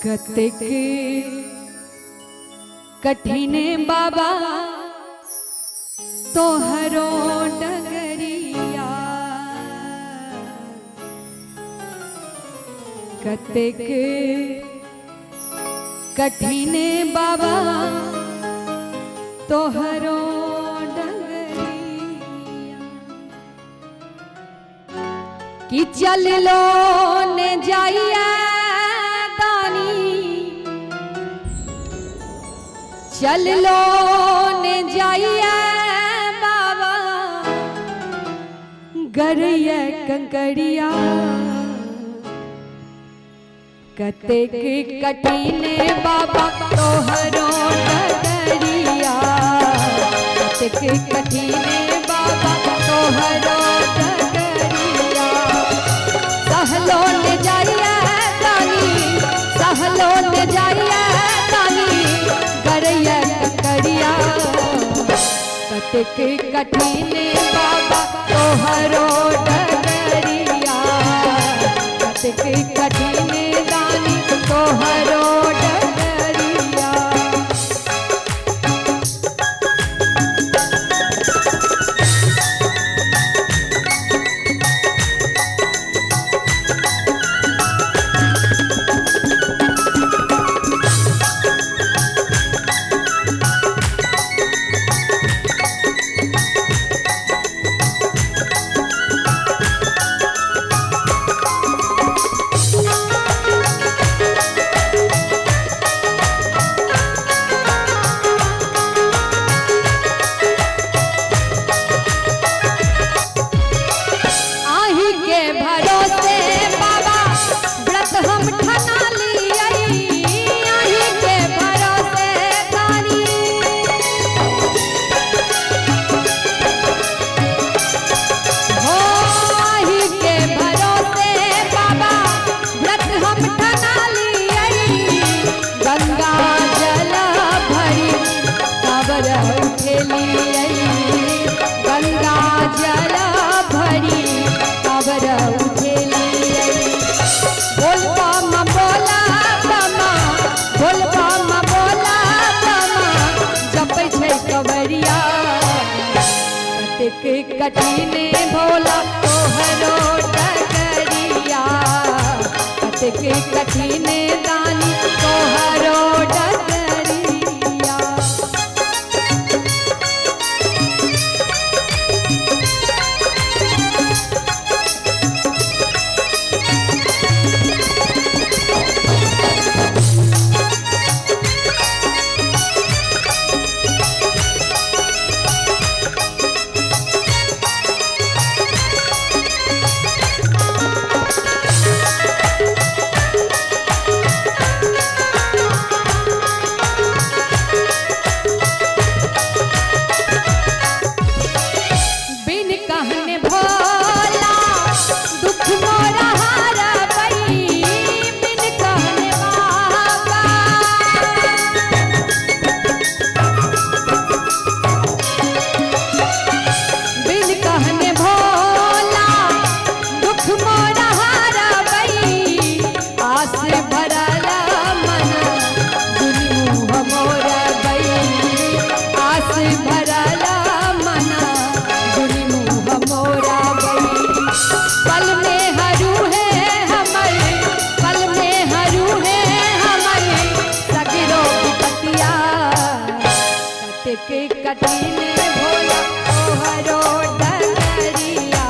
कतेक कठिन बाबा तोहरो डगरिया, कतेक कठिन बाबा तोहरो डगरिया, कि चल लो ने जाइया चल लो ने जाइए बाबा गरिया कंकड़िया, कतेक कठिन बाबा तोहरो डगरिया, कतेक कठिन बाबा तोहरो डगरिया, सहलो ने जाइए तानी, सहलो ने जाइए तानी गरिया कंकड़िया, कतेक कठिन बाबा तोहरो डगरिया, कतेक कठिन दानी तोहरो डगरिया। कठिन भोला तोहरो डगरिया, कतेक कठिन दानी तोहरो डगरिया। कठिन भोला तोहरो डगरिया,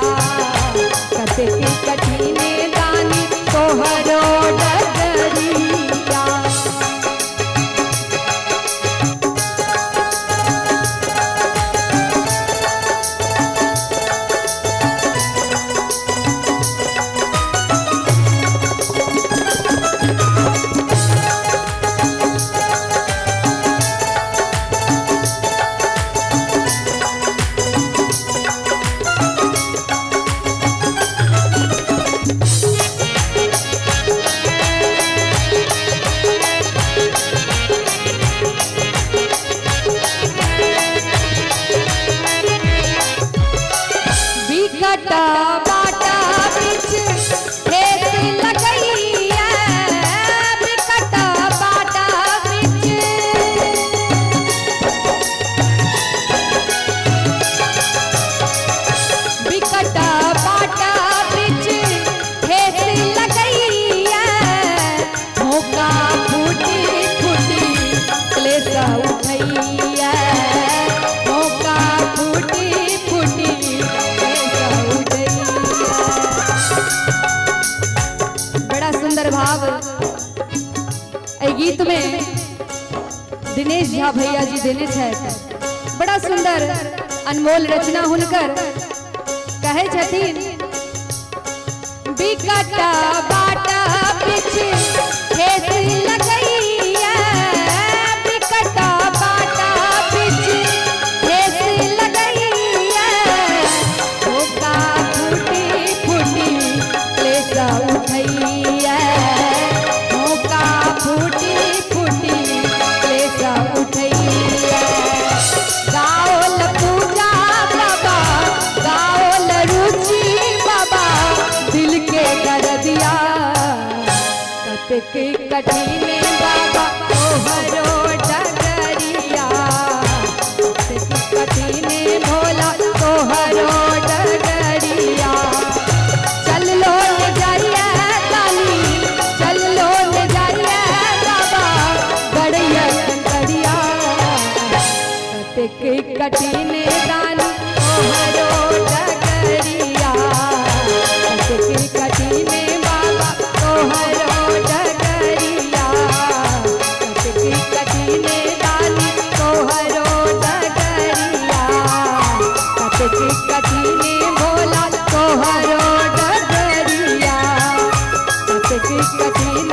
कतेक कठिन दानी तोहरो डगरिया। भाव ए गीत में दिनेश झा भैया जी देने छथि। बड़ा सुंदर अनमोल रचना हुनकर कहे छथिन बिकटा बाटा पीछे ठेस लगैया बिकटा बाटा पीछे ठेस लगैया धोखा फूटी फूटी लेसा उठैया धोखा फूटी फूटी लेसा उठैया गाओल पूजा बाबा गाओल रुचि बाबा दिल के दर्दिया कतक कठिन बाबा तोहरो डगरिया कतक कठिन भोला तोहरो डगरिया चल लो न जाइए काली चल लो न जाइए बाबा गड़िया गड़िया कतक कठिन दानी तोहरो डगरिया कतक कठिन बाबा तोहरो डगरिया कतक कठिन दानी तोहरो डगरिया कतक कठिन भोला तोहरो डगरिया कतक कठिन